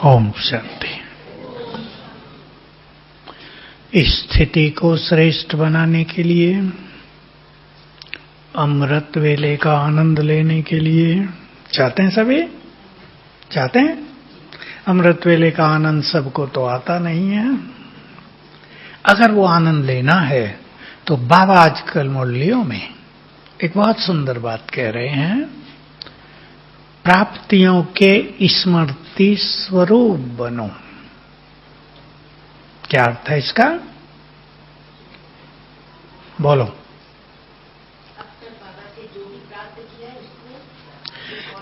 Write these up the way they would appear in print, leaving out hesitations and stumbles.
ओम शांति। इस स्थिति को श्रेष्ठ बनाने के लिए, अमृत वेले का आनंद लेने के लिए चाहते हैं सभी? चाहते हैं? अमृत वेले का आनंद सबको तो आता नहीं है। अगर वो आनंद लेना है तो बाबा आजकल मुरलियों में एक बहुत सुंदर बात कह रहे हैं, प्राप्तियों के स्मृति स्वरूप बनो। क्या अर्थ है इसका? बोलो।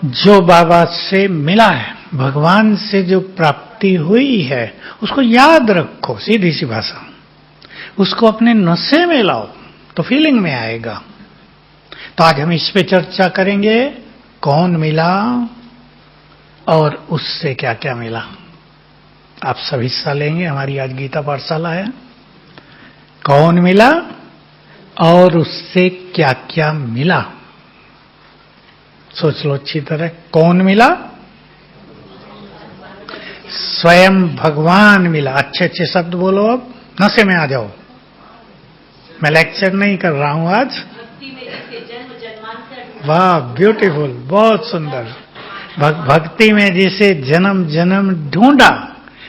जो बाबा से मिला है, भगवान से जो प्राप्ति हुई है, उसको याद रखो। सीधी सी भाषा, उसको अपने नशे में लाओ तो फीलिंग में आएगा। तो आज हम इस पे चर्चा करेंगे, कौन मिला और उससे क्या क्या मिला। आप सब हिस्सा लेंगे, हमारी आज गीता पाठशाला है। कौन मिला और उससे क्या क्या मिला, सोच लो अच्छी तरह। कौन मिला? स्वयं भगवान मिला। अच्छे अच्छे शब्द बोलो, अब नशे में आ जाओ। मैं लेक्चर नहीं कर रहा हूं आज। वाह, ब्यूटीफुल, बहुत सुंदर। भक्ति में जिसे जन्म जन्म ढूंढा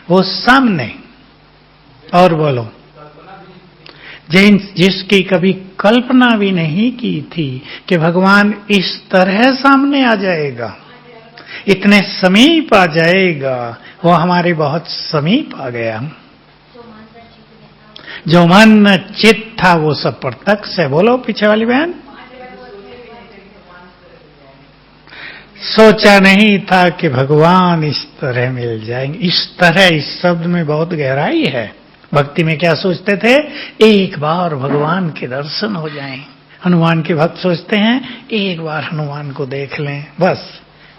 वो सामने। और बोलो, जिसकी कभी कल्पना भी नहीं की थी कि भगवान इस तरह सामने आ जाएगा, इतने समीप आ जाएगा, वो हमारे बहुत समीप आ गया। जो मन चित्त था वो सब प्रत्यक्ष है। बोलो पीछे वाली बहन। सोचा नहीं था कि भगवान इस तरह मिल जाएंगे। इस तरह, इस शब्द में बहुत गहराई है। भक्ति में क्या सोचते थे? एक बार भगवान के दर्शन हो जाएं। हनुमान के भक्त सोचते हैं एक बार हनुमान को देख लें, बस।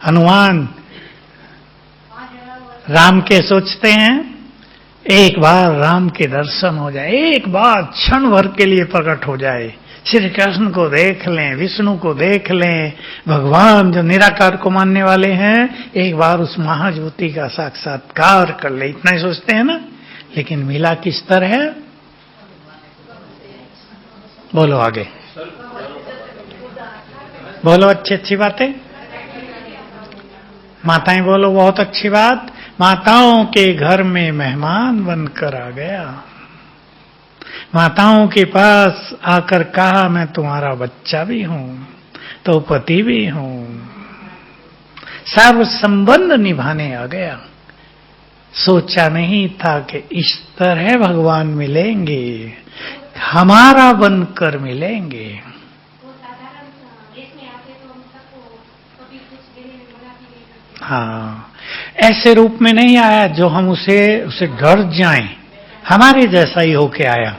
हनुमान राम के सोचते हैं एक बार राम के दर्शन हो जाए, एक बार क्षण भर के लिए प्रकट हो जाए, श्री कृष्ण को देख लें, विष्णु को देख लें, भगवान जो निराकार को मानने वाले हैं, एक बार उस महाज्योति का साक्षात्कार कर ले। इतना ही सोचते हैं ना। लेकिन मिला किस तरह है? बोलो आगे, बोलो अच्छी अच्छी बातें। माताएं बोलो बहुत अच्छी बात। माताओं के घर में मेहमान बनकर आ गया। माताओं के पास आकर कहा, मैं तुम्हारा बच्चा भी हूं, तो पति भी हूं। सर्व संबंध निभाने आ गया। सोचा नहीं था कि इस तरह भगवान मिलेंगे, हमारा बनकर मिलेंगे। हाँ, ऐसे रूप में नहीं आया जो हम उसे डर जाएं। हमारे जैसा ही होके आया,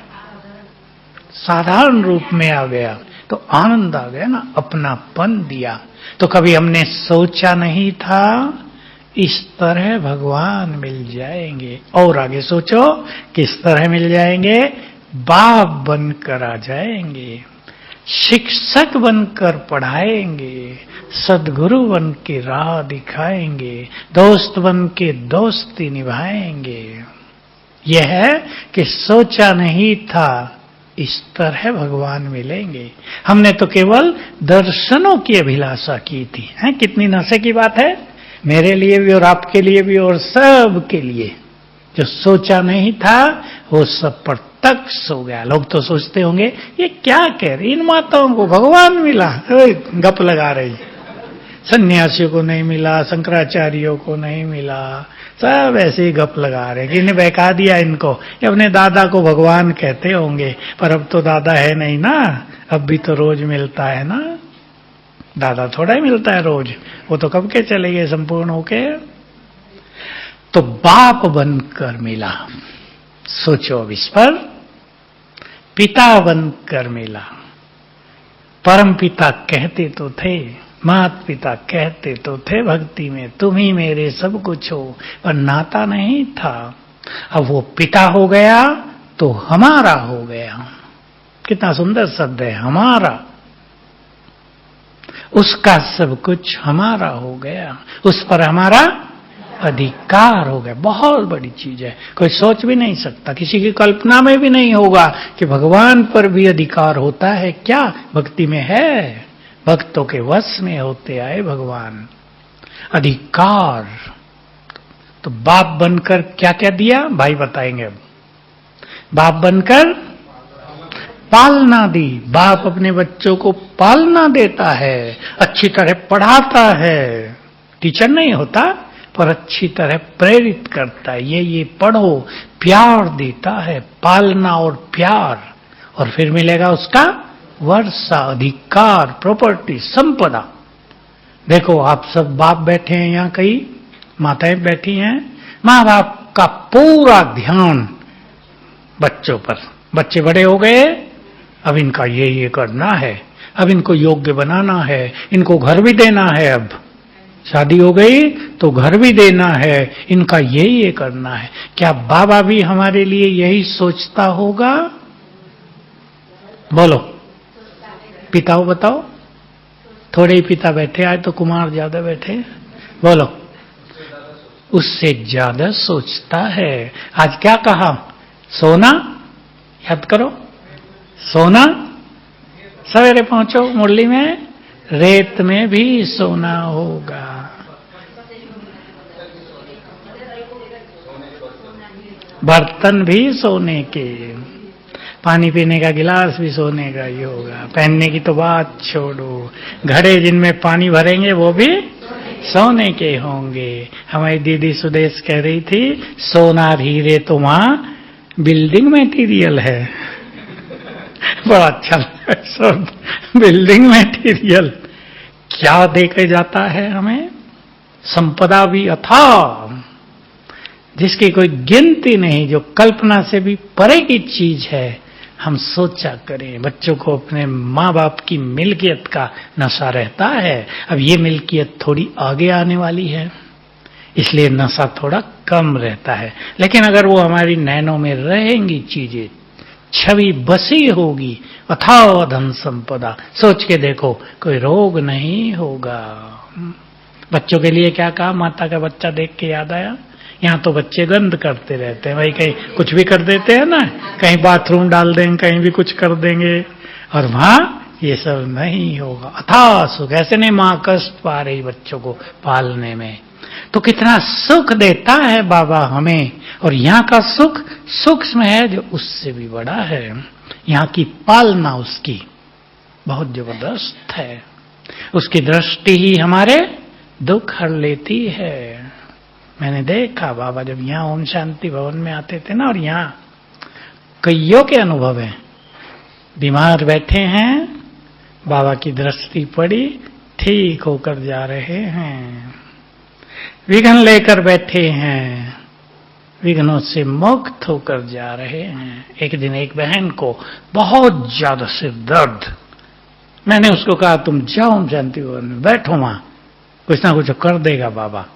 साधारण रूप में आ गया तो आनंद आ गया ना, अपनापन दिया। तो कभी हमने सोचा नहीं था इस तरह भगवान मिल जाएंगे। और आगे सोचो किस तरह मिल जाएंगे? बाप बनकर आ जाएंगे, शिक्षक बनकर पढ़ाएंगे, सद्गुरु बन के राह दिखाएंगे, दोस्त बन के दोस्ती निभाएंगे। यह है कि सोचा नहीं था इस तरह भगवान मिलेंगे। हमने तो केवल दर्शनों की अभिलाषा की थी। हैं, कितनी नशे की बात है, मेरे लिए भी और आपके लिए भी और सब के लिए। जो सोचा नहीं था वो सब प्रत्यक्ष हो गया। लोग तो सोचते होंगे ये क्या कह रही, इन माताओं को भगवान मिला, गप लगा रही। सन्यासियों को नहीं मिला, शंकराचार्यों को नहीं मिला, सब ऐसे ही गप लगा रहे कि इन्हें बहका दिया इनको। ये अपने दादा को भगवान कहते होंगे, पर अब तो दादा है नहीं ना, अब भी तो रोज मिलता है ना। दादा थोड़ा ही मिलता है रोज, वो तो कब के चले गए संपूर्ण होके। तो बाप बनकर मिला। सोचो अब इस पर। पिता बनकर मिला। परम पिता कहते तो थे, माता पिता कहते तो थे भक्ति में, तुम ही मेरे सब कुछ हो, पर नाता नहीं था। अब वो पिता हो गया तो हमारा हो गया। कितना सुंदर शब्द है, हमारा। उसका सब कुछ हमारा हो गया, उस पर हमारा अधिकार हो गया। बहुत बड़ी चीज है, कोई सोच भी नहीं सकता, किसी की कल्पना में भी नहीं होगा कि भगवान पर भी अधिकार होता है। क्या भक्ति में है? भक्तों के वश में होते आए भगवान। अधिकार तो बाप बनकर क्या क्या दिया भाई बताएंगे। अब बाप बनकर पालना दी। बाप अपने बच्चों को पालना देता है, अच्छी तरह पढ़ाता है। टीचर नहीं होता पर अच्छी तरह प्रेरित करता है, ये पढ़ो, प्यार देता है, पालना और प्यार। और फिर मिलेगा उसका वर्षा, अधिकार, प्रॉपर्टी, संपदा। देखो आप सब बाप बैठे हैं यहाँ, कई माताएं बैठी हैं, माँ बाप का पूरा ध्यान बच्चों पर। बच्चे बड़े हो गए, अब इनका ये करना है, अब इनको योग्य बनाना है, इनको घर भी देना है, अब शादी हो गई तो घर भी देना है, इनका ये करना है। क्या बाबा भी हमारे लिए यही सोचता होगा? बोलो, पिताओं बताओ। थोड़े ही पिता बैठे, आज तो कुमार ज्यादा बैठे। बोलो, उससे ज्यादा सोचता है। आज क्या कहा? सोना, याद करो, सोना। सवेरे पहुंचो मुरली में, रेत में भी सोना होगा। बर्तन भी सोने के, पानी पीने का गिलास भी सोने का ही होगा। पहनने की तो बात छोड़ो, घड़े जिनमें पानी भरेंगे वो भी सोने के होंगे। हमारी दीदी सुदेश कह रही थी, सोनार हीरे तो वहां बिल्डिंग मटेरियल है। बड़ा अच्छा सब बिल्डिंग मटेरियल। क्या देखे जाता है हमें? संपदा भी अथाह, जिसकी कोई गिनती नहीं, जो कल्पना से भी परे की चीज है। हम सोचा करें, बच्चों को अपने माँ बाप की मिल्कियत का नशा रहता है। अब ये मिल्कियत थोड़ी आगे आने वाली है, इसलिए नशा थोड़ा कम रहता है। लेकिन अगर वो हमारी नैनों में रहेंगी चीजें, छवि बसी होगी, अथाह धन संपदा, सोच के देखो कोई रोग नहीं होगा। बच्चों के लिए क्या कहा? माता का बच्चा देख के याद आया। यहाँ तो बच्चे गंद करते रहते हैं भाई, कहीं कुछ भी कर देते हैं ना, कहीं बाथरूम डाल देंगे, कहीं भी कुछ कर देंगे, और वहां ये सब नहीं होगा। अथाह सुख। ऐसे नहीं मां कष्ट पा रही बच्चों को पालने में, तो कितना सुख देता है बाबा हमें। और यहाँ का सुख सूक्ष्म है, जो उससे भी बड़ा है। यहाँ की पालना उसकी बहुत जबरदस्त है। उसकी दृष्टि ही हमारे दुख हर लेती है। मैंने देखा बाबा जब यहाँ ओम शांति भवन में आते थे ना, और यहाँ कईयों के अनुभव हैं, बीमार बैठे हैं, बाबा की दृष्टि पड़ी, ठीक होकर जा रहे हैं। विघ्न लेकर बैठे हैं, विघ्नों से मुक्त होकर जा रहे हैं। एक दिन एक बहन को बहुत ज्यादा सिर दर्द, मैंने उसको कहा तुम जाओ शांति भवन में बैठो, वहां कुछ ना कुछ कर देगा बाबा।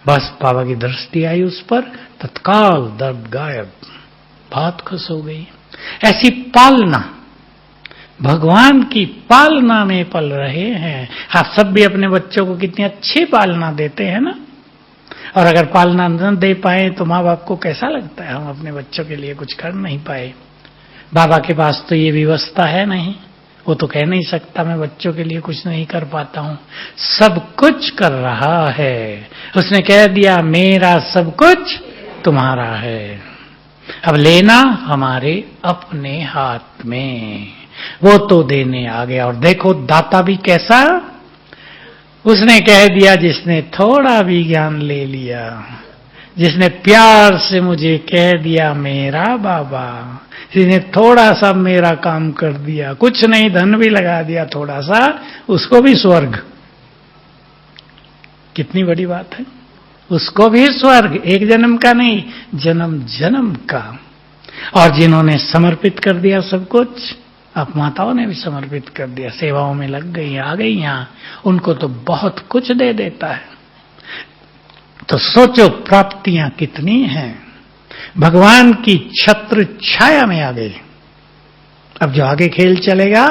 बस बाबा की दृष्टि आई उस पर, तत्काल दर्द गायब, बात खुश हो गई। ऐसी पालना, भगवान की पालना में पल रहे हैं। आप सब भी अपने बच्चों को कितनी अच्छी पालना देते हैं ना। और अगर पालना न दे पाए तो माँ बाप को कैसा लगता है, हम अपने बच्चों के लिए कुछ कर नहीं पाए। बाबा के पास तो ये व्यवस्था है नहीं, वो तो कह नहीं सकता मैं बच्चों के लिए कुछ नहीं कर पाता हूं। सब कुछ कर रहा है, उसने कह दिया मेरा सब कुछ तुम्हारा है। अब लेना हमारे अपने हाथ में, वो तो देने आ गया। और देखो दाता भी कैसा, उसने कह दिया जिसने थोड़ा भी ज्ञान ले लिया, जिसने प्यार से मुझे कह दिया मेरा बाबा, जिसने थोड़ा सा मेरा काम कर दिया, कुछ नहीं धन भी लगा दिया थोड़ा सा, उसको भी स्वर्ग। कितनी बड़ी बात है, उसको भी स्वर्ग, एक जन्म का नहीं, जन्म जन्म का। और जिन्होंने समर्पित कर दिया सब कुछ, आप माताओं ने भी समर्पित कर दिया, सेवाओं में लग गई, आ गई यहां, उनको तो बहुत कुछ दे देता है। तो सोचो प्राप्तियां कितनी हैं, भगवान की छत्र छाया में आ गई। अब जो आगे खेल चलेगा,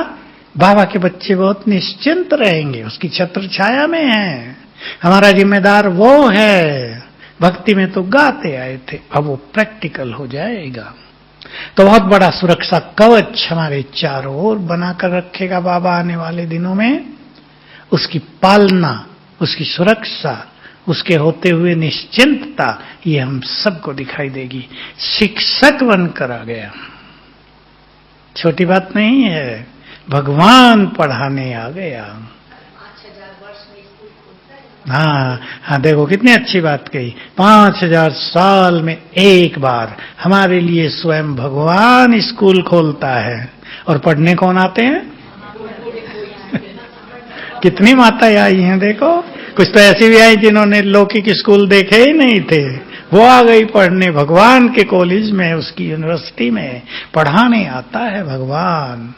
बाबा के बच्चे बहुत निश्चिंत रहेंगे, उसकी छत्र छाया में है। हमारा जिम्मेदार वो है भक्ति में तो गाते आए थे, अब वो प्रैक्टिकल हो जाएगा। तो बहुत बड़ा सुरक्षा कवच हमारे चारों ओर बनाकर रखेगा बाबा आने वाले दिनों में। उसकी पालना, उसकी सुरक्षा, उसके होते हुए निश्चिंतता, ये हम सबको दिखाई देगी। शिक्षक बनकर आ गया, छोटी बात नहीं है, भगवान पढ़ाने आ गया। हाँ, देखो कितनी अच्छी बात कही। 5000 साल में एक बार हमारे लिए स्वयं भगवान स्कूल खोलता है, और पढ़ने कौन आते हैं? कितनी माताएं आई हैं देखो। कुछ तो ऐसी भी आई जिन्होंने लौकिक स्कूल देखे ही नहीं थे, वो आ गई पढ़ने भगवान के कॉलेज में, उसकी यूनिवर्सिटी में पढ़ाने आता है भगवान।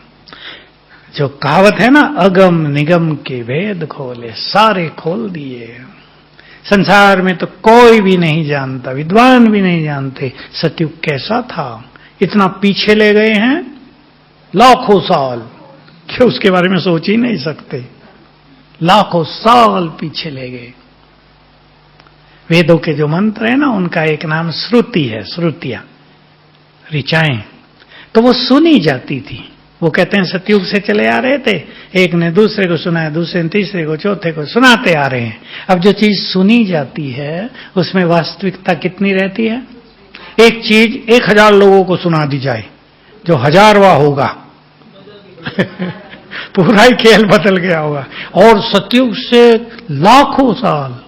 जो कहावत है ना, अगम निगम के भेद खोले, सारे खोल दिए। संसार में तो कोई भी नहीं जानता, विद्वान भी नहीं जानते सतयुग कैसा था। इतना पीछे ले गए हैं लाखों साल कि उसके बारे में सोच ही नहीं सकते। लाखों साल पीछे ले गए। वेदों के जो मंत्र है ना, उनका एक नाम श्रुति है, श्रुतियां, ऋचाएं, तो वो सुनी जाती थी। वो कहते हैं सतयुग से चले आ रहे थे, एक ने दूसरे को सुनाया, दूसरे ने तीसरे को, चौथे को, सुनाते आ रहे हैं। अब जो चीज सुनी जाती है उसमें वास्तविकता कितनी रहती है? एक चीज 1000 लोगों को सुना दी जाए, जो 1000वां होगा पूरा ही खेल बदल गया होगा। और सतयुग से लाखों साल,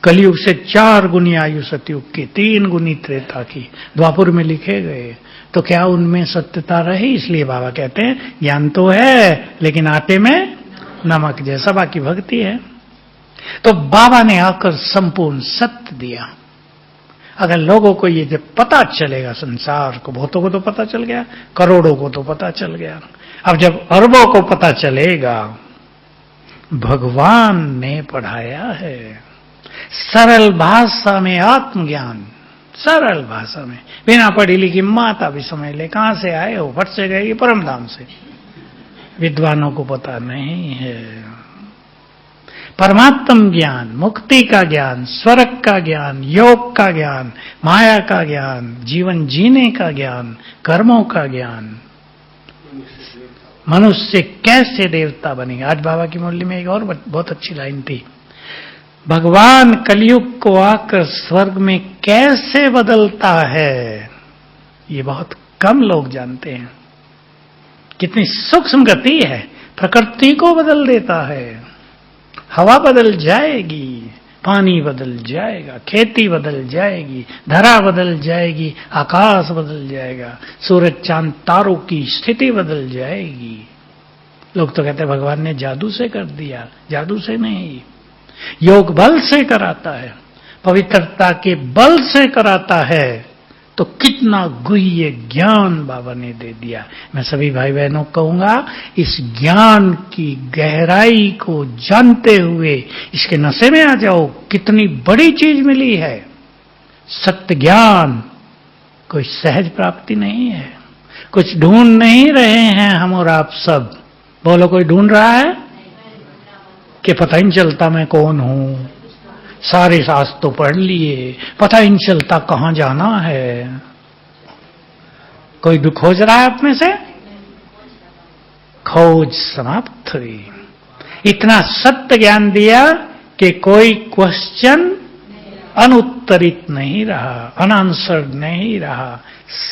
कलयुग से 4 गुनी आयु सतयुग की, 3 गुनी त्रेता की, द्वापुर में लिखे गए। तो क्या उनमें सत्यता रही? इसलिए बाबा कहते हैं ज्ञान तो है लेकिन आटे में नमक जैसा, बाकी भक्ति है। तो बाबा ने आकर संपूर्ण सत्य दिया। अगर लोगों को ये जब पता चलेगा, संसार को, बहुतों को तो पता चल गया, करोड़ों को तो पता चल गया, अब जब अरबों को पता चलेगा भगवान ने पढ़ाया है सरल भाषा में आत्मज्ञान, सरल भाषा में, बिना पढ़ी लिखी माता भी समझ ले कहां से आए हो, फट से गए परम धाम से। विद्वानों को पता नहीं है। परमात्म ज्ञान, मुक्ति का ज्ञान, स्वर्ग का ज्ञान, योग का ज्ञान, माया का ज्ञान, जीवन जीने का ज्ञान, कर्मों का ज्ञान, मनुष्य कैसे देवता बनेगा। आज बाबा की मुरली में एक और बहुत अच्छी लाइन थी, भगवान कलयुग को आकर स्वर्ग में कैसे बदलता है, ये बहुत कम लोग जानते हैं। कितनी सूक्ष्म गति है, प्रकृति को बदल देता है। हवा बदल जाएगी, पानी बदल जाएगा, खेती बदल जाएगी, धरा बदल जाएगी, आकाश बदल जाएगा, सूरज चांद तारों की स्थिति बदल जाएगी। लोग तो कहते हैं भगवान ने जादू से कर दिया, जादू से नहीं, योग बल से कराता है, पवित्रता के बल से कराता है। तो कितना गुह्य ज्ञान बाबा ने दे दिया। मैं सभी भाई बहनों को कहूंगा, इस ज्ञान की गहराई को जानते हुए इसके नशे में आ जाओ। कितनी बड़ी चीज मिली है, सत्य ज्ञान कोई सहज प्राप्ति नहीं है, कुछ ढूंढ नहीं रहे हैं हम और आप सब। बोलो कोई ढूंढ रहा है कि पता ही नहीं चलता मैं कौन हूं, सारे शास्त्र तो पढ़ लिए, पता ही नहीं चलता कहां जाना है। कोई खोज रहा है अपने से? खोज समाप्त हुई। इतना सत्य ज्ञान दिया कि कोई क्वेश्चन अनुत्तरित नहीं रहा, अनआंसर्ड नहीं रहा,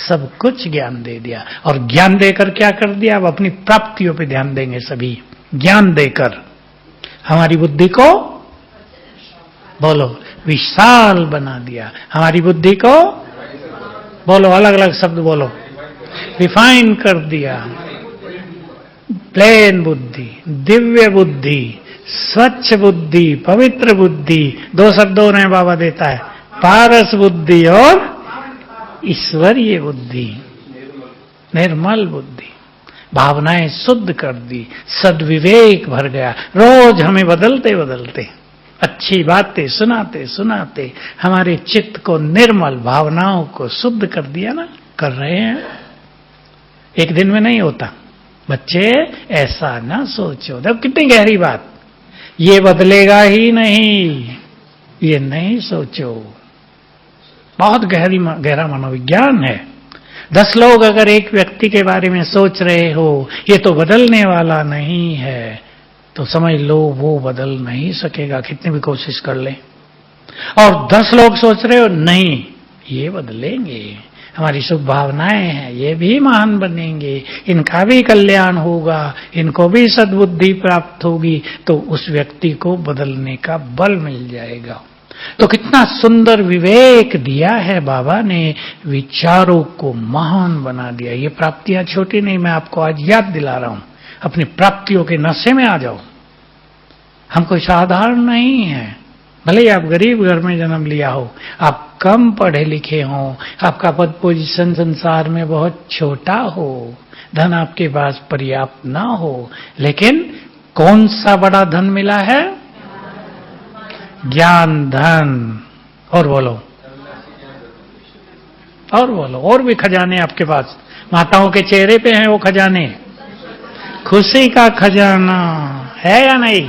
सब कुछ ज्ञान दे दिया। और ज्ञान देकर क्या कर दिया? अब अपनी प्राप्तियों पे ध्यान देंगे सभी। ज्ञान देकर हमारी बुद्धि को, बोलो, विशाल बना दिया। हमारी बुद्धि को, बोलो, अलग अलग शब्द बोलो, रिफाइन कर दिया। प्लेन बुद्धि, दिव्य बुद्धि, स्वच्छ बुद्धि, पवित्र बुद्धि, 2 शब्दों में बाबा देता है, पारस बुद्धि और ईश्वरीय बुद्धि, निर्मल बुद्धि। भावनाएं शुद्ध कर दी, सद्विवेक भर गया। रोज हमें बदलते बदलते अच्छी बातें सुनाते सुनाते हमारे चित्त को निर्मल, भावनाओं को शुद्ध कर दिया ना। कर रहे हैं, एक दिन में नहीं होता। बच्चे ऐसा ना सोचो, देखो कितनी गहरी बात, ये बदलेगा ही नहीं। ये नहीं सोचो। बहुत गहरा मनोविज्ञान है। 10 लोग अगर एक व्यक्ति के बारे में सोच रहे हो ये तो बदलने वाला नहीं है, तो समझ लो वो बदल नहीं सकेगा, कितनी भी कोशिश कर ले। और 10 लोग सोच रहे हो नहीं ये बदलेंगे, हमारी शुभ भावनाएं हैं, ये भी महान बनेंगे, इनका भी कल्याण होगा, इनको भी सद्बुद्धि प्राप्त होगी, तो उस व्यक्ति को बदलने का बल मिल जाएगा। तो कितना सुंदर विवेक दिया है बाबा ने, विचारों को महान बना दिया। ये प्राप्तियां छोटी नहीं, मैं आपको आज याद दिला रहा हूं, अपनी प्राप्तियों के नशे में आ जाओ। हम कोई साधारण नहीं है, भले ही आप गरीब घर में जन्म लिया हो, आप कम पढ़े लिखे हो, आपका पद पोजीशन संसार में बहुत छोटा हो, धन आपके पास पर्याप्त ना हो, लेकिन कौन सा बड़ा धन मिला है? ज्ञान धन। और बोलो, और बोलो, और भी खजाने आपके पास, माताओं के चेहरे पे हैं वो खजाने, खुशी का खजाना है या नहीं?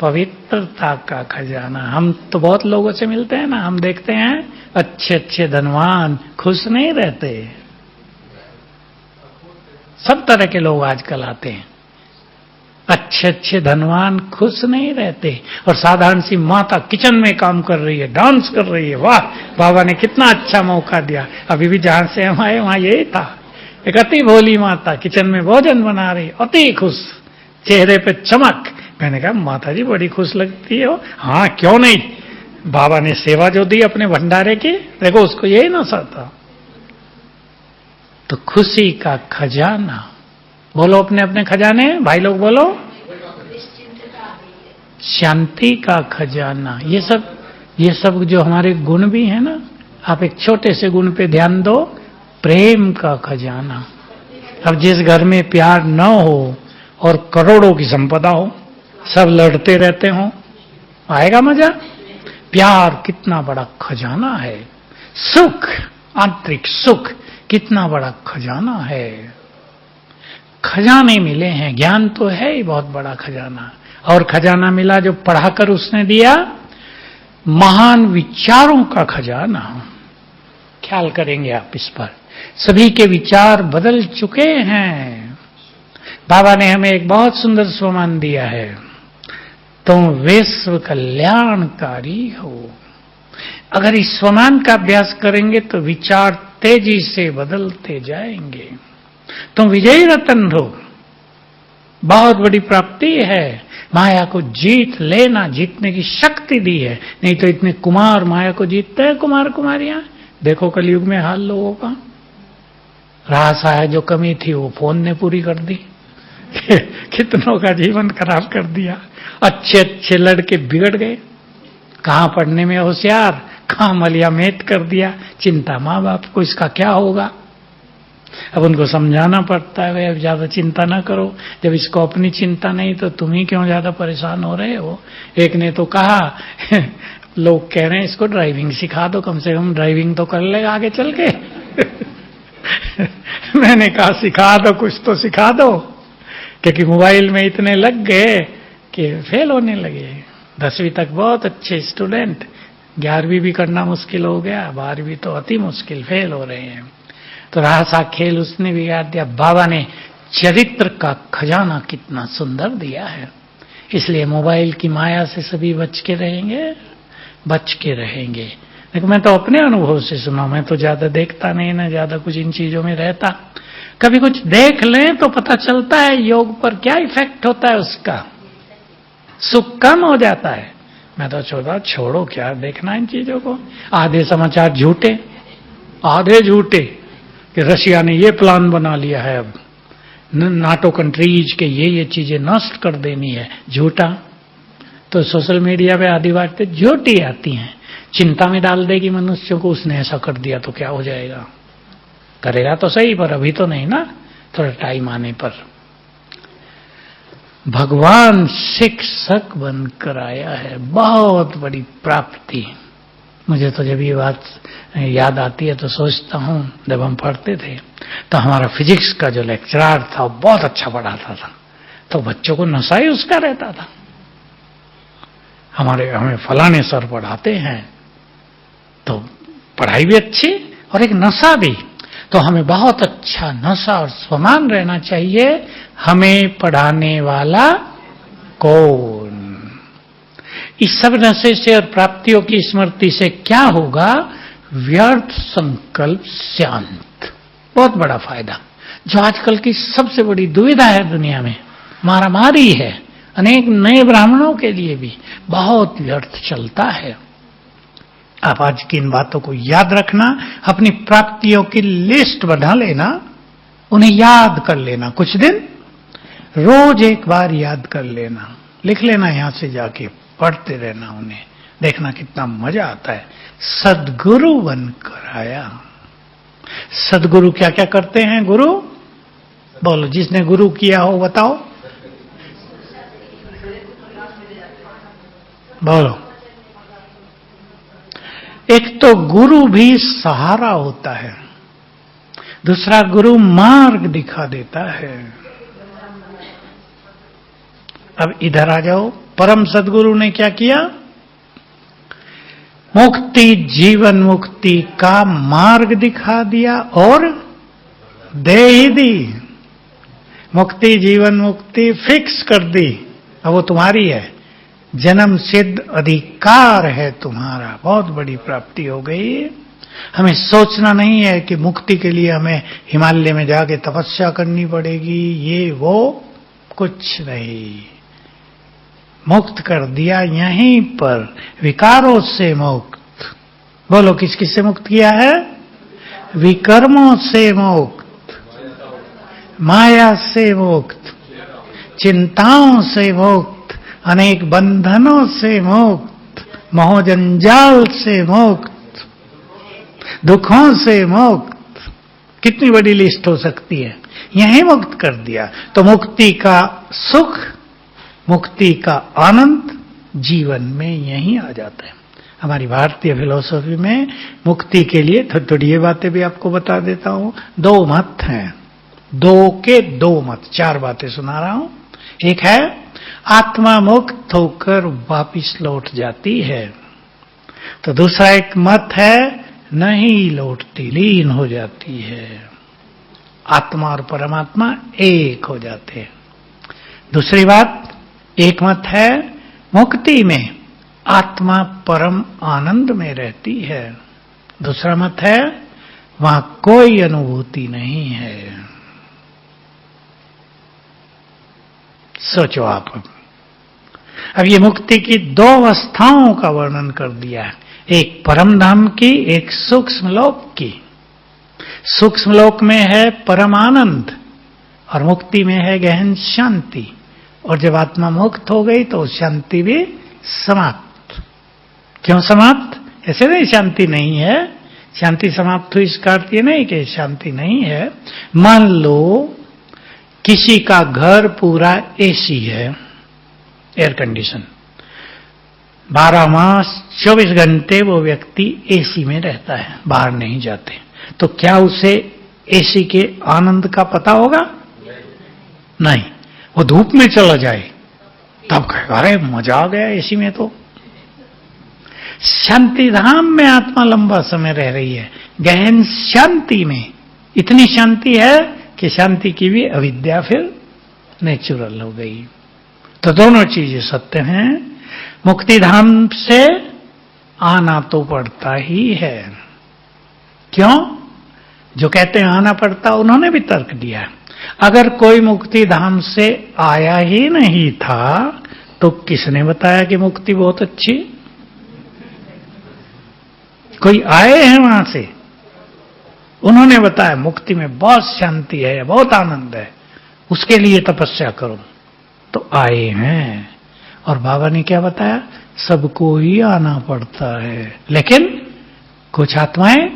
पवित्रता का खजाना। हम तो बहुत लोगों से मिलते हैं ना, हम देखते हैं अच्छे अच्छे धनवान खुश नहीं रहते। सब तरह के लोग आजकल आते हैं, अच्छे अच्छे धनवान खुश नहीं रहते। और साधारण सी माता किचन में काम कर रही है, डांस कर रही है, वाह बाबा ने कितना अच्छा मौका दिया। अभी भी जहां से हम आए वहां यही था, एक अति भोली माता किचन में भोजन बना रही, अति खुश, चेहरे पे चमक। मैंने कहा माता जी बड़ी खुश लगती हो। हाँ क्यों नहीं, बाबा ने सेवा जो दी अपने भंडारे की, देखो उसको यही नशा था। तो खुशी का खजाना, बोलो अपने अपने खजाने, भाई लोग बोलो। शांति का खजाना, ये सब जो हमारे गुण भी है ना, आप एक छोटे से गुण पे ध्यान दो, प्रेम का खजाना। अब जिस घर में प्यार न हो और करोड़ों की संपदा हो, सब लड़ते रहते हो, आएगा मजा? प्यार कितना बड़ा खजाना है, सुख, आंतरिक सुख कितना बड़ा खजाना है। खजाने मिले हैं, ज्ञान तो है ही बहुत बड़ा खजाना। और खजाना मिला जो पढ़ाकर उसने दिया, महान विचारों का खजाना। ख्याल करेंगे आप इस पर, सभी के विचार बदल चुके हैं। बाबा ने हमें एक बहुत सुंदर स्वमान दिया है, तुम विश्व कल्याणकारी हो। अगर इस स्वमान का अभ्यास करेंगे तो विचार तेजी से बदलते जाएंगे। तुम विजयी रतन हो, बहुत बड़ी प्राप्ति है। माया को जीत लेना, जीतने की शक्ति दी है, नहीं तो इतने कुमार माया को जीतते हैं, कुमार कुमारियां। देखो कलयुग में हाल लोगों का, रास आया जो कमी थी वो फोन ने पूरी कर दी, कितनों का जीवन खराब कर दिया। अच्छे अच्छे लड़के बिगड़ गए, कहां पढ़ने में होशियार, कहां मलिया मेट कर दिया। चिंता माँ बाप को इसका क्या होगा, अब उनको समझाना पड़ता है, अब ज्यादा चिंता ना करो, जब इसको अपनी चिंता नहीं तो तुम ही क्यों ज्यादा परेशान हो रहे हो। एक ने तो कहा लोग कह रहे हैं इसको ड्राइविंग सिखा दो, कम से कम ड्राइविंग तो कर लेगा आगे चल के। मैंने कहा सिखा दो, कुछ तो सिखा दो, क्योंकि मोबाइल में इतने लग गए कि फेल होने लगे। 10वीं तक बहुत अच्छे स्टूडेंट, 11वीं भी करना मुश्किल हो गया, 12वीं तो अति मुश्किल, फेल हो रहे हैं। तो रासा खेल उसने बिगाड़ दिया। बाबा ने चरित्र का खजाना कितना सुंदर दिया है, इसलिए मोबाइल की माया से सभी बच के रहेंगे, बच के रहेंगे। देखो मैं तो अपने अनुभव से सुना, मैं तो ज्यादा देखता नहीं ना, ज्यादा कुछ इन चीजों में रहता। कभी कुछ देख लें तो पता चलता है योग पर क्या इफेक्ट होता है, उसका सुख कम हो जाता है। मैं तो छोड़ो क्या देखना इन चीजों को। आधे समाचार झूठे, आधे झूठे कि रशिया ने ये प्लान बना लिया है, अब नाटो कंट्रीज के ये चीजें नष्ट कर देनी है, झूठा। तो सोशल मीडिया पे आधी बातें झूठी आती हैं, चिंता में डाल देगी मनुष्यों को, उसने ऐसा कर दिया तो क्या हो जाएगा। करेगा तो सही, पर अभी तो नहीं ना, थोड़ा टाइम आने पर। भगवान शिक्षक बनकर आया है, बहुत बड़ी प्राप्ति। मुझे तो जब ये बात याद आती है तो सोचता हूं, जब हम पढ़ते थे तो हमारा फिजिक्स का जो लेक्चरर था वो बहुत अच्छा पढ़ाता था, तो बच्चों को नशा ही उसका रहता था। हमें फलाने सर पढ़ाते हैं, तो पढ़ाई भी अच्छी और एक नशा भी, तो हमें बहुत अच्छा नशा और स्वमान रहना चाहिए। हमें पढ़ाने वाला कौन? इस सब नशे से और प्राप्तियों की स्मृति से क्या होगा? व्यर्थ संकल्प शांत। बहुत बड़ा फायदा, जो आजकल की सबसे बड़ी दुविधा है दुनिया में, मारामारी है, अनेक नए ब्राह्मणों के लिए भी बहुत व्यर्थ चलता है। आप आज की इन बातों को याद रखना, अपनी प्राप्तियों की लिस्ट बना लेना, उन्हें याद कर लेना, कुछ दिन रोज एक बार याद कर लेना, लिख लेना, यहां से जाके पढ़ते रहना, उन्हें देखना कितना मजा आता है। सद्गुरु बनकर आया। सद्गुरु क्या क्या करते हैं? गुरु बोलो, जिसने गुरु किया हो बताओ, बोलो। एक तो गुरु भी सहारा होता है, दूसरा गुरु मार्ग दिखा देता है। अब इधर आ जाओ, परम सद्गुरु ने क्या किया? मुक्ति, जीवन मुक्ति का मार्ग दिखा दिया और दे ही दी। मुक्ति, जीवन मुक्ति फिक्स कर दी, अब वो तुम्हारी है, जन्म सिद्ध अधिकार है तुम्हारा। बहुत बड़ी प्राप्ति हो गई। हमें सोचना नहीं है कि मुक्ति के लिए हमें हिमालय में जाके तपस्या करनी पड़ेगी, ये वो कुछ नहीं। मुक्त कर दिया यहीं पर, विकारों से मुक्त। बोलो, किस किस से मुक्त किया है? विकर्मों से मुक्त, माया से मुक्त, चिंताओं से मुक्त, अनेक बंधनों से मुक्त, मोहजंजाल से मुक्त, दुखों से मुक्त। कितनी बड़ी लिस्ट हो सकती है, यहीं मुक्त कर दिया। तो मुक्ति का सुख, मुक्ति का आनंद जीवन में यहीं आ जाता है। हमारी भारतीय फिलॉसफी में मुक्ति के लिए थोड़ी ये बातें भी आपको बता देता हूं। दो मत हैं, दो के दो मत, चार बातें सुना रहा हूं। एक है आत्मा मुक्त होकर वापिस लौट जाती है, तो दूसरा एक मत है नहीं लौटती, लीन हो जाती है। आत्मा और परमात्मा एक हो जाते हैं। दूसरी बात, एक मत है मुक्ति में आत्मा परम आनंद में रहती है, दूसरा मत है वहां कोई अनुभूति नहीं है। सोचो आप, अब ये मुक्ति की दो अवस्थाओं का वर्णन कर दिया है, एक परम धाम की, एक सूक्ष्म लोक की। सूक्ष्म लोक में है परम आनंद और मुक्ति में है गहन शांति। और जब आत्मा मुक्त हो गई तो शांति भी समाप्त। क्यों समाप्त? ऐसे नहीं शांति नहीं है, शांति समाप्त हुई इसका अर्थ ये नहीं कि शांति नहीं है। मान लो किसी का घर पूरा एसी है, एयर कंडीशन, 12 मास 24 घंटे वो व्यक्ति एसी में रहता है, बाहर नहीं जाते, तो क्या उसे एसी के आनंद का पता होगा? नहीं। वो धूप में चला जाए तब कहेगा अरे मजा आ गया एसी में। तो शांति धाम में आत्मा लंबा समय रह रही है, गहन शांति में। इतनी शांति है कि शांति की भी अविद्या फिर नेचुरल हो गई। तो दोनों चीजें सत्य हैं। मुक्ति धाम से आना तो पड़ता ही है। क्यों? जो कहते हैं आना पड़ता, उन्होंने भी तर्क दिया। अगर कोई मुक्ति धाम से आया ही नहीं था तो किसने बताया कि मुक्ति बहुत अच्छी? कोई आए हैं वहां से, उन्होंने बताया मुक्ति में बहुत शांति है, बहुत आनंद है, उसके लिए तपस्या करो। तो आए हैं। और बाबा ने क्या बताया? सबको ही आना पड़ता है, लेकिन कुछ आत्माएं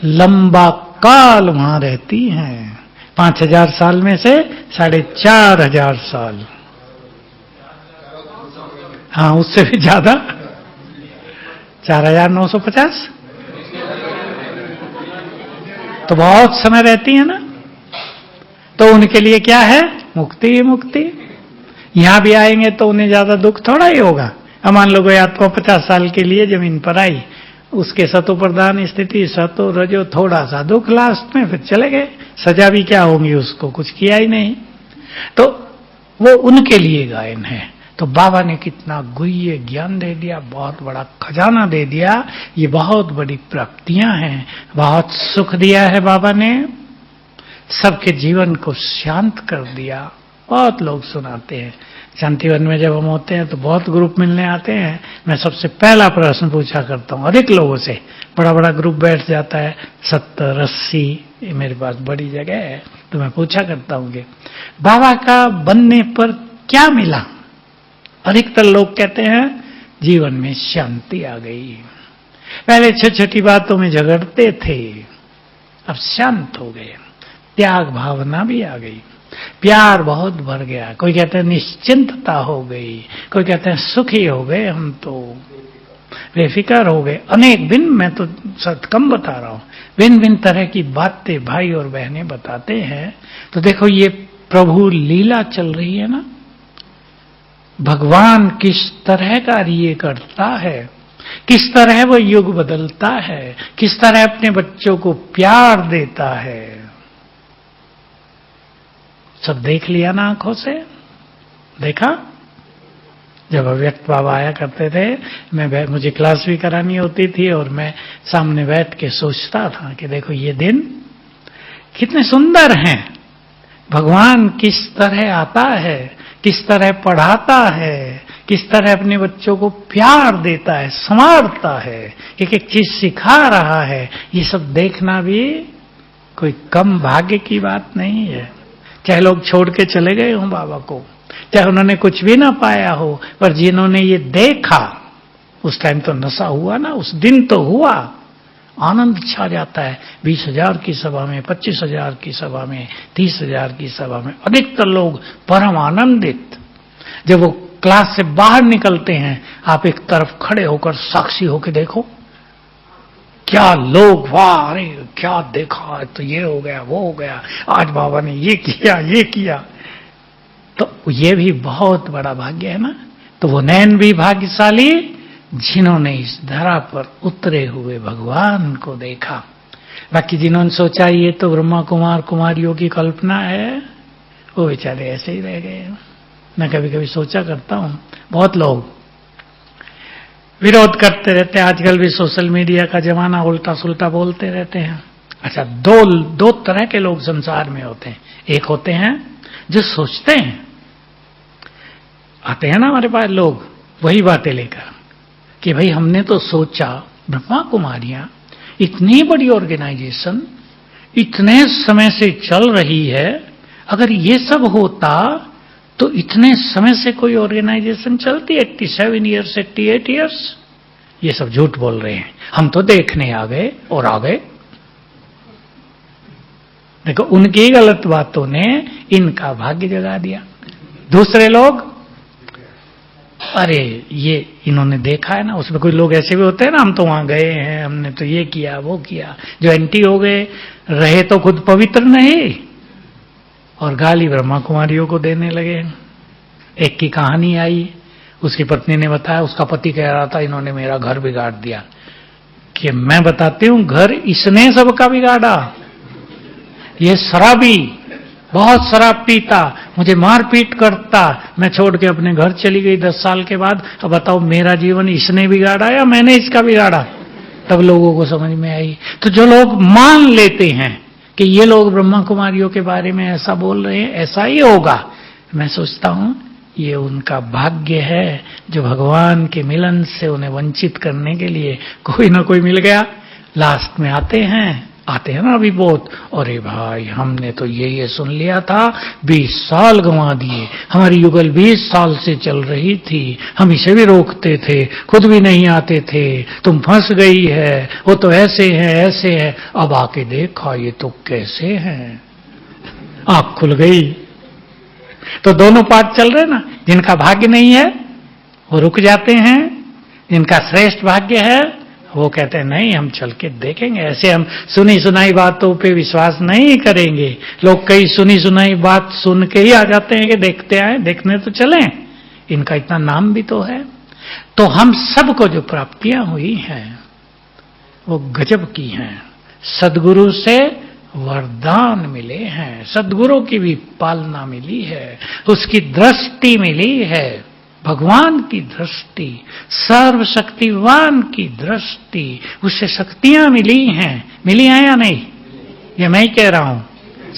लंबा काल वहां रहती हैं। 5000 साल में से 4500 साल, हाँ उससे भी ज्यादा, 4950, तो बहुत समय रहती है ना। तो उनके लिए क्या है? मुक्ति ही मुक्ति। यहां भी आएंगे तो उन्हें ज्यादा दुख थोड़ा ही होगा। अब मान लो कोई आत्मा 50 साल के लिए जमीन पर आई, उसके सतो प्रधान स्थिति, सतो रजो, थोड़ा सा दुख लास्ट में, फिर चले गए। सजा भी क्या होंगी, उसको कुछ किया ही नहीं। तो वो उनके लिए गायन है। तो बाबा ने कितना गुह्य ज्ञान दे दिया, बहुत बड़ा खजाना दे दिया। ये बहुत बड़ी प्राप्तियां हैं, बहुत सुख दिया है बाबा ने, सबके जीवन को शांत कर दिया। बहुत लोग सुनाते हैं, शांतिवन में जब हम होते हैं तो बहुत ग्रुप मिलने आते हैं। मैं सबसे पहला प्रश्न पूछा करता हूं अधिक लोगों से, बड़ा बड़ा ग्रुप बैठ जाता है 70-80, मेरे पास बड़ी जगह है, तो मैं पूछा करता हूं कि बाबा का बनने पर क्या मिला। अधिकतर लोग कहते हैं जीवन में शांति आ गई। पहले छोटी छोटी बातों में झगड़ते थे, अब शांत हो गए, त्याग भावना भी आ गई, प्यार बहुत बढ़ गया। कोई कहते हैं निश्चिंतता हो गई, कोई कहते हैं सुखी हो गए, हम तो बेफिक्र हो गए। अनेक भिन्न, मैं तो कम बता रहा हूं, भिन्न भिन्न तरह की बातें भाई और बहनें बताते हैं। तो देखो ये प्रभु लीला चल रही है ना, भगवान किस तरह कार्य करता है, किस तरह वो युग बदलता है, किस तरह अपने बच्चों को प्यार देता है, सब देख लिया ना आंखों से, देखा। जब अव्यक्त बाबा आया करते थे, मुझे क्लास भी करानी होती थी और मैं सामने बैठ के सोचता था कि देखो ये दिन कितने सुंदर हैं, भगवान किस तरह आता है, किस तरह पढ़ाता है, किस तरह अपने बच्चों को प्यार देता है, संवारता है, एक एक चीज सिखा रहा है। ये सब देखना भी कोई कम भाग्य की बात नहीं है। चाहे लोग छोड़ के चले गए हों बाबा को, चाहे उन्होंने कुछ भी ना पाया हो, पर जिन्होंने ये देखा, उस टाइम तो नशा हुआ ना, उस दिन तो हुआ, आनंद छा जाता है। 20,000 की सभा में, 25,000 की सभा में, 30,000 की सभा में अधिकतर लोग परम आनंदित। जब वो क्लास से बाहर निकलते हैं, आप एक तरफ खड़े होकर साक्षी होकर देखो, क्या लोग, वाह अरे क्या देखा, तो ये हो गया, वो हो गया, आज बाबा ने ये किया, ये किया। तो ये भी बहुत बड़ा भाग्य है ना। तो वो नैन भी भाग्यशाली जिन्होंने इस धरा पर उतरे हुए भगवान को देखा। बाकी जिन्होंने सोचा ये तो ब्रह्मा कुमार कुमारियों की कल्पना है, वो बेचारे ऐसे ही रह गए। मैं कभी कभी सोचा करता हूं, बहुत लोग विरोध करते रहते हैं, आजकल भी सोशल मीडिया का जमाना, उल्टा सुल्टा बोलते रहते हैं। अच्छा, दो तरह के लोग संसार में होते हैं। एक होते हैं जो सोचते हैं, आते हैं ना हमारे पास लोग वही बातें लेकर कि भाई हमने तो सोचा ब्रह्मा कुमारियां इतनी बड़ी ऑर्गेनाइजेशन इतने समय से चल रही है, अगर ये सब होता तो इतने समय से कोई ऑर्गेनाइजेशन चलती, 87 ईयर्स, 88 ईयर्स। ये सब झूठ बोल रहे हैं, हम तो देखने आ गए और आ गए। देखो उनकी गलत बातों ने इनका भाग्य जगा दिया। दूसरे लोग, अरे ये इन्होंने देखा है ना, उसमें कोई लोग ऐसे भी होते हैं ना, हम तो वहां गए हैं, हमने तो ये किया वो किया, जो एंटी हो गए, रहे तो खुद पवित्र नहीं और गाली ब्रह्मा कुमारियों को देने लगे। एक की कहानी आई, उसकी पत्नी ने बताया, उसका पति कह रहा था इन्होंने मेरा घर बिगाड़ दिया। कि मैं बताती हूं, घर इसने सबका बिगाड़ा। ये शराबी, बहुत शराब पीता, मुझे मारपीट करता, मैं छोड़ के अपने घर चली गई 10 साल के बाद। अब बताओ मेरा जीवन इसने बिगाड़ा या मैंने इसका बिगाड़ा? तब लोगों को समझ में आई। तो जो लोग मान लेते हैं कि ये लोग ब्रह्मा कुमारियों के बारे में ऐसा बोल रहे हैं, ऐसा ही होगा, मैं सोचता हूं ये उनका भाग्य है जो भगवान के मिलन से उन्हें वंचित करने के लिए कोई ना कोई मिल गया। लास्ट में आते हैं ना अभी बहुत, अरे भाई हमने तो ये सुन लिया था, 20 साल गंवा दिए, हमारी युगल 20 साल से चल रही थी, हम इसे भी रोकते थे, खुद भी नहीं आते थे, तुम फंस गई है, वो तो ऐसे है, अब आके देखा ये तो कैसे हैं, आंख खुल गई। तो दोनों पार्ट चल रहे ना, जिनका भाग्य नहीं है वो रुक जाते हैं, जिनका श्रेष्ठ भाग्य है वो कहते हैं नहीं हम चल के देखेंगे। ऐसे हम सुनी सुनाई बातों पे विश्वास नहीं करेंगे। लोग कई सुनी सुनाई बात सुन के ही आ जाते हैं कि देखते आए, देखने तो चलें, इनका इतना नाम भी तो है। तो हम सबको जो प्राप्तियां हुई हैं वो गजब की हैं। सद्गुरु से वरदान मिले हैं, सद्गुरु की भी पालना मिली है, उसकी दृष्टि मिली है, भगवान की दृष्टि, सर्वशक्तिवान की दृष्टि, उससे शक्तियां मिली हैं। मिली हैं या नहीं? ये मैं ही कह रहा हूं,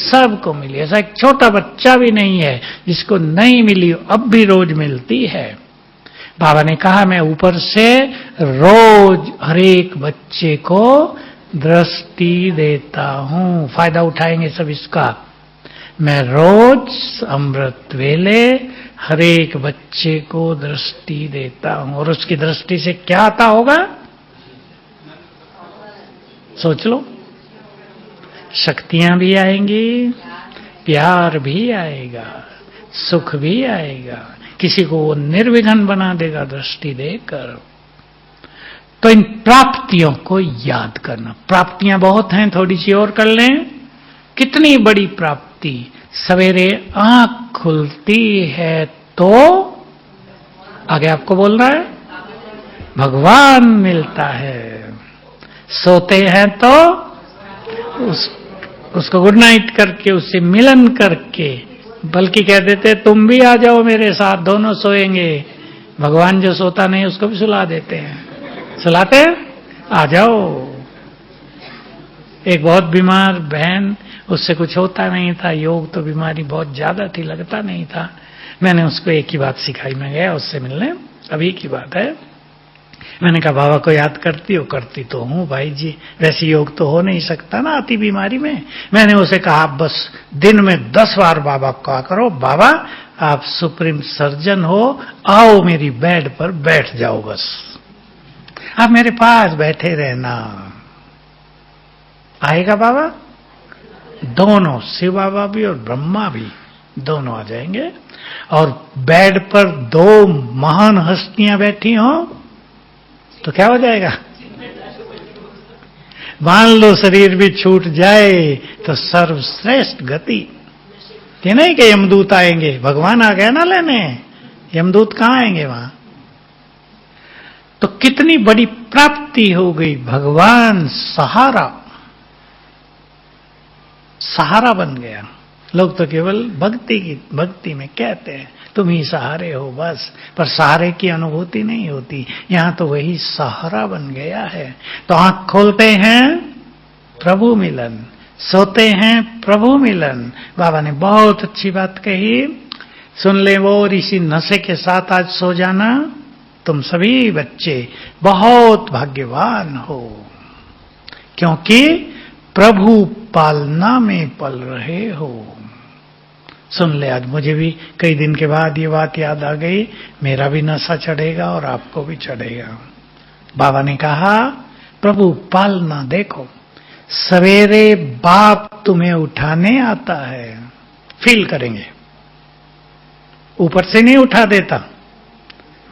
सबको मिली। ऐसा एक छोटा बच्चा भी नहीं है जिसको नहीं मिली, अब भी रोज मिलती है। बाबा ने कहा मैं ऊपर से रोज हर एक बच्चे को दृष्टि देता हूं। फायदा उठाएंगे सब इसका। मैं रोज अमृत वेले हर एक बच्चे को दृष्टि देता हूं, और उसकी दृष्टि से क्या आता होगा? सोच लो, शक्तियां भी आएंगी, प्यार भी आएगा, सुख भी आएगा, किसी को वो निर्विघ्न बना देगा दृष्टि देकर। तो इन प्राप्तियों को याद करना। प्राप्तियां बहुत हैं, थोड़ी सी और कर लें। कितनी बड़ी प्राप्ति! सवेरे आंख खुलती है तो आगे आपको बोल रहा है भगवान मिलता है, सोते हैं तो उसको गुड नाइट करके, उससे मिलन करके, बल्कि कह देते तुम भी आ जाओ मेरे साथ, दोनों सोएंगे। भगवान जो सोता नहीं उसको भी सुला देते हैं। सुलाते हैं, आ जाओ। एक बहुत बीमार बहन, उससे कुछ होता नहीं था, योग तो बीमारी बहुत ज्यादा थी, लगता नहीं था। मैंने उसको एक ही बात सिखाई, मैं गया उससे मिलने, अभी की बात है। मैंने कहा बाबा को याद करती हो? करती तो हूं भाई जी, वैसे योग तो हो नहीं सकता ना आती बीमारी में। मैंने उसे कहा बस दिन में 10 बार बाबा को कहा करो, बाबा आप सुप्रीम सर्जन हो, आओ मेरी बेड पर बैठ जाओ, बस आप मेरे पास बैठे रहना। आएगा बाबा? दोनों, शिव बाबा भी और ब्रह्मा भी, दोनों आ जाएंगे। और बेड पर 2 महान हस्तियां बैठी हो तो क्या हो जाएगा? मान लो शरीर भी छूट जाए तो सर्वश्रेष्ठ गति। ये नहीं कि यमदूत आएंगे, भगवान आ गया ना लेने, यमदूत कहां आएंगे वहां? तो कितनी बड़ी प्राप्ति हो गई। भगवान सहारा, सहारा बन गया। लोग तो केवल भक्ति में कहते हैं तुम ही सहारे हो बस, पर सहारे की अनुभूति नहीं होती। यहां तो वही सहारा बन गया है। तो आंख खोलते हैं प्रभु मिलन, सोते हैं प्रभु मिलन। बाबा ने बहुत अच्छी बात कही, सुन ले वो, और इसी नशे के साथ आज सो जाना। तुम सभी बच्चे बहुत भाग्यवान हो, क्योंकि प्रभु पालना में पल रहे हो। सुन ले, आज मुझे भी कई दिन के बाद ये बात याद आ गई, मेरा भी नशा चढ़ेगा और आपको भी चढ़ेगा। बाबा ने कहा प्रभु पालना देखो, सवेरे बाप तुम्हें उठाने आता है, फील करेंगे, ऊपर से नहीं उठा देता।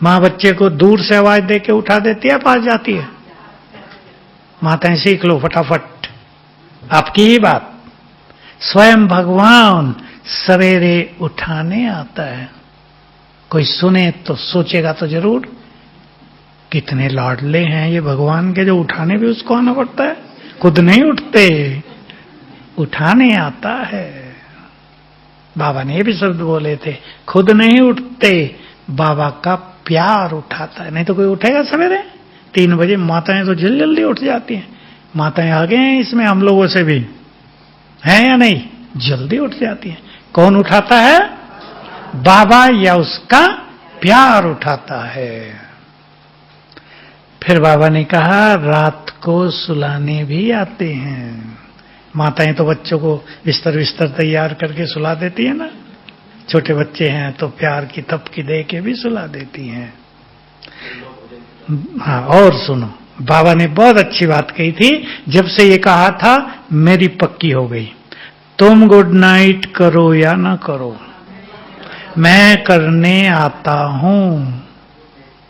मां बच्चे को दूर से आवाज देके उठा देती है, पास जाती है। माताएं सीख लो फटाफट, आपकी ही बात। स्वयं भगवान सवेरे उठाने आता है। कोई सुने तो सोचेगा तो जरूर, कितने लाडले हैं ये भगवान के, जो उठाने भी उसको आना पड़ता है, खुद नहीं उठते, उठाने आता है। बाबा ने ये भी शब्द बोले थे, खुद नहीं उठते, बाबा का प्यार उठाता है। नहीं तो कोई उठेगा सवेरे? 3 बजे माताएं तो जल्दी उठ जाती हैं। माताएं आगे हैं इसमें, हम लोगों से भी हैं या नहीं? जल्दी उठ जाती हैं। कौन उठाता है? बाबा या उसका प्यार उठाता है। फिर बाबा ने कहा रात को सुलाने भी आते हैं। माताएं तो बच्चों को बिस्तर तैयार करके सुला देती है ना, छोटे बच्चे हैं तो प्यार की तपकी दे के भी सुला देती हैं। हाँ, और सुनो, बाबा ने बहुत अच्छी बात कही थी। जब से ये कहा था मेरी पक्की हो गई, तुम गुड नाइट करो या ना करो, मैं करने आता हूं।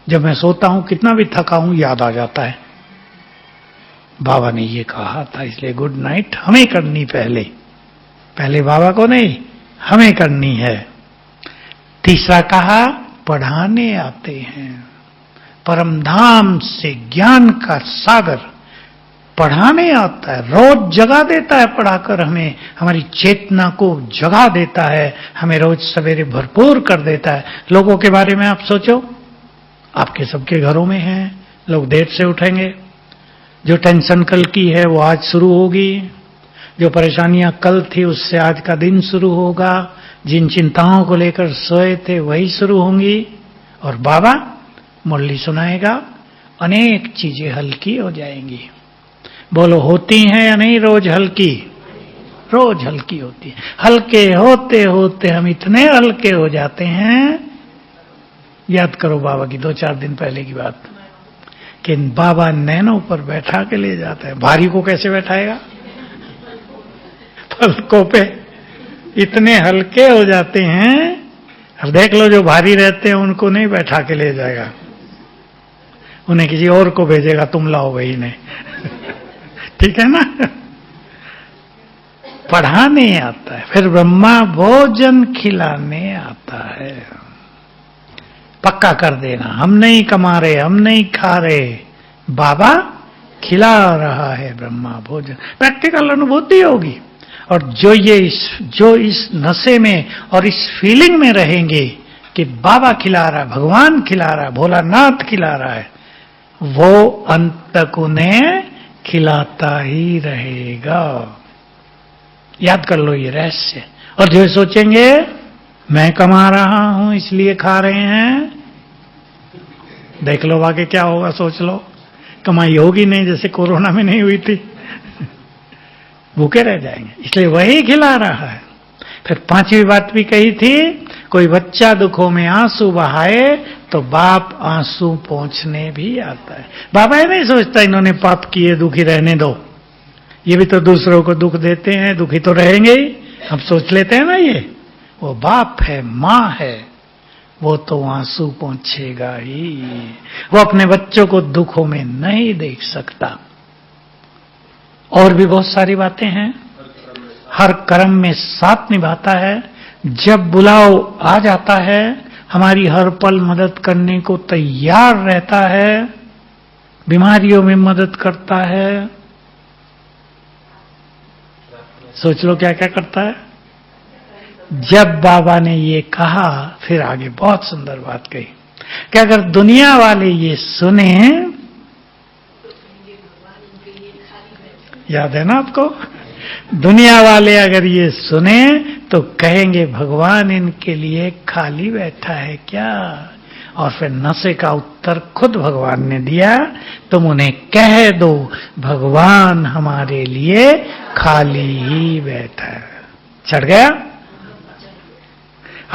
जब मैं सोता हूं, कितना भी थका हूं, याद आ जाता है। बाबा ने ये कहा था, इसलिए गुड नाइट हमें करनी, पहले बाबा को नहीं, हमें करनी है। तीसरा कहा पढ़ाने आते हैं। परम धाम से ज्ञान का सागर पढ़ाने आता है, रोज जगा देता है पढ़ाकर हमें, हमारी चेतना को जगा देता है, हमें रोज सवेरे भरपूर कर देता है। लोगों के बारे में आप सोचो, आपके सबके घरों में है, लोग देर से उठेंगे, जो टेंशन कल की है वो आज शुरू होगी, जो परेशानियां कल थी उससे आज का दिन शुरू होगा, जिन चिंताओं को लेकर सोए थे वही शुरू होंगी, और बाबा मुरली सुनाएगा, अनेक चीजें हल्की हो जाएंगी। बोलो होती हैं या नहीं रोज हल्की? रोज हल्की होती है। हल्के होते होते हम इतने हल्के हो जाते हैं, याद करो बाबा की 2-4 दिन पहले की बात, कि बाबा नैनों पर बैठा के ले जाता है। भारी को कैसे बैठाएगा? हल्कों पे इतने हल्के हो जाते हैं। अब देख लो, जो भारी रहते हैं उनको नहीं बैठा के ले जाएगा, उन्हें किसी और को भेजेगा, तुम लाओ वही ने। ठीक है ना? पढ़ाने आता है, फिर ब्रह्मा भोजन खिलाने आता है। पक्का कर देना, हम नहीं कमा रहे, हम नहीं खा रहे, बाबा खिला रहा है ब्रह्मा भोजन। प्रैक्टिकल अनुभूति होगी। और जो इस नशे में और इस फीलिंग में रहेंगे कि बाबा खिला रहा है, भगवान खिला रहा है, भोलानाथ खिला रहा है, वो अंत तक उन्हें खिलाता ही रहेगा। याद कर लो ये रहस्य। और जो सोचेंगे मैं कमा रहा हूं इसलिए खा रहे हैं, देख लो आगे क्या होगा, सोच लो। कमाई होगी नहीं, जैसे कोरोना में नहीं हुई थी, भूखे रह जाएंगे। इसलिए वही खिला रहा है। फिर 5वीं बात भी कही थी, कोई बच्चा दुखों में आंसू बहाए तो बाप आंसू पोंछने भी आता है। बाबा ये नहीं सोचता इन्होंने पाप किए, दुखी रहने दो, ये भी तो दूसरों को दुख देते हैं, दुखी तो रहेंगे ही, हम सोच लेते हैं ना। ये वो बाप है, मां है, वो तो आंसू पोंछेगा ही। वो अपने बच्चों को दुखों में नहीं देख सकता। और भी बहुत सारी बातें हैं। हर कर्म में साथ निभाता है, जब बुलाओ आ जाता है, हमारी हर पल मदद करने को तैयार रहता है, बीमारियों में मदद करता है। सोच लो क्या क्या करता है। जब बाबा ने ये कहा, फिर आगे बहुत सुंदर बात कही कि अगर दुनिया वाले ये सुने, याद है ना आपको, दुनिया वाले अगर ये सुने तो कहेंगे भगवान इनके लिए खाली बैठा है क्या? और फिर नशे का उत्तर खुद भगवान ने दिया, तुम उन्हें कह दो भगवान हमारे लिए खाली ही बैठा है। चढ़ गया?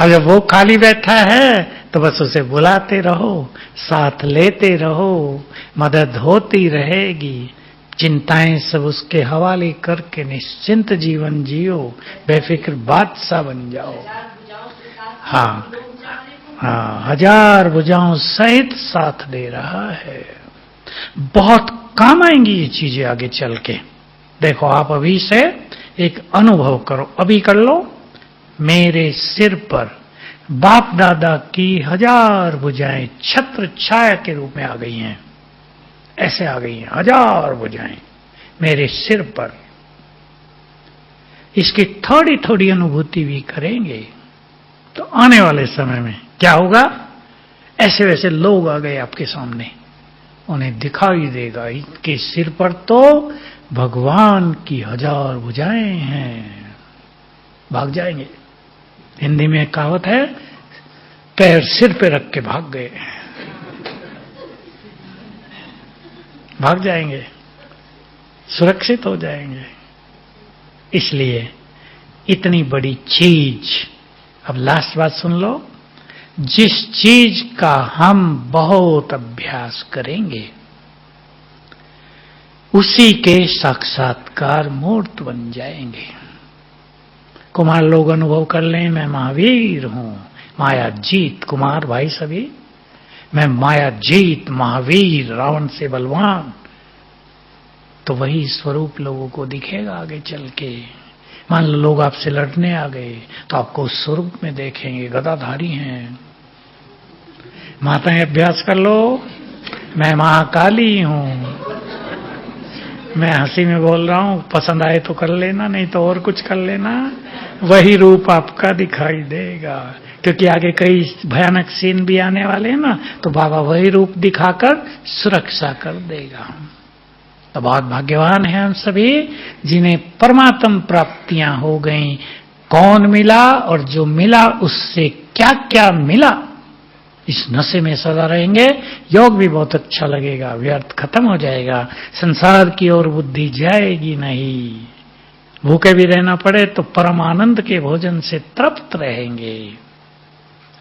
और जब वो खाली बैठा है तो बस उसे बुलाते रहो, साथ लेते रहो, मदद होती रहेगी। चिंताएं सब उसके हवाले करके निश्चिंत जीवन जियो, बेफिक्र बादशाह बन जाओ। हाँ हाँ, 1000 भुजाओं सहित साथ दे रहा है। बहुत काम आएंगी ये चीजें आगे चल के। देखो आप अभी से एक अनुभव करो, अभी कर लो। मेरे सिर पर बाप दादा की 1000 भुजाएं छत्र छाया के रूप में आ गई हैं। ऐसे आ गई हैं 1000 भुजाएं मेरे सिर पर। इसकी थोड़ी थोड़ी अनुभूति भी करेंगे तो आने वाले समय में क्या होगा, ऐसे वैसे लोग आ गए आपके सामने, उन्हें दिखाई देगा इनके सिर पर तो भगवान की 1000 भुजाएं हैं। भाग जाएंगे। हिंदी में एक कहावत है, पैर सिर पे रख के भाग गए। भाग जाएंगे, सुरक्षित हो जाएंगे। इसलिए इतनी बड़ी चीज, अब लास्ट बात सुन लो, जिस चीज का हम बहुत अभ्यास करेंगे उसी के साक्षात्कार मूर्त बन जाएंगे। कुमार लोग अनुभव कर लें, मैं महावीर हूं, माया जीत। कुमार भाई सभी, मैं माया जीत, महावीर, रावण से बलवान। तो वही स्वरूप लोगों को दिखेगा आगे चल के। मान लो लोग आपसे लड़ने आ गए तो आपको उस स्वरूप में देखेंगे, गदाधारी हैं। माताएं अभ्यास कर लो, मैं महाकाली हूं। मैं हंसी में बोल रहा हूं, पसंद आए तो कर लेना, नहीं तो और कुछ कर लेना, वही रूप आपका दिखाई देगा। क्योंकि आगे कई भयानक सीन भी आने वाले हैं ना, तो बाबा वही रूप दिखाकर सुरक्षा कर देगा। तो बहुत भाग्यवान हैं हम सभी जिन्हें परमात्म प्राप्तियां हो गई। कौन मिला और जो मिला उससे क्या क्या मिला, इस नशे में सदा रहेंगे। योग भी बहुत अच्छा लगेगा, व्यर्थ खत्म हो जाएगा, संसार की ओर बुद्धि जाएगी नहीं। भूखे भी रहना पड़े तो परम आनंद के भोजन से तृप्त रहेंगे।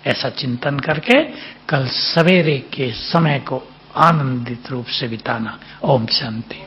ऐसा चिंतन करके कल सवेरे के समय को आनंदित रूप से बिताना। ओम शांति।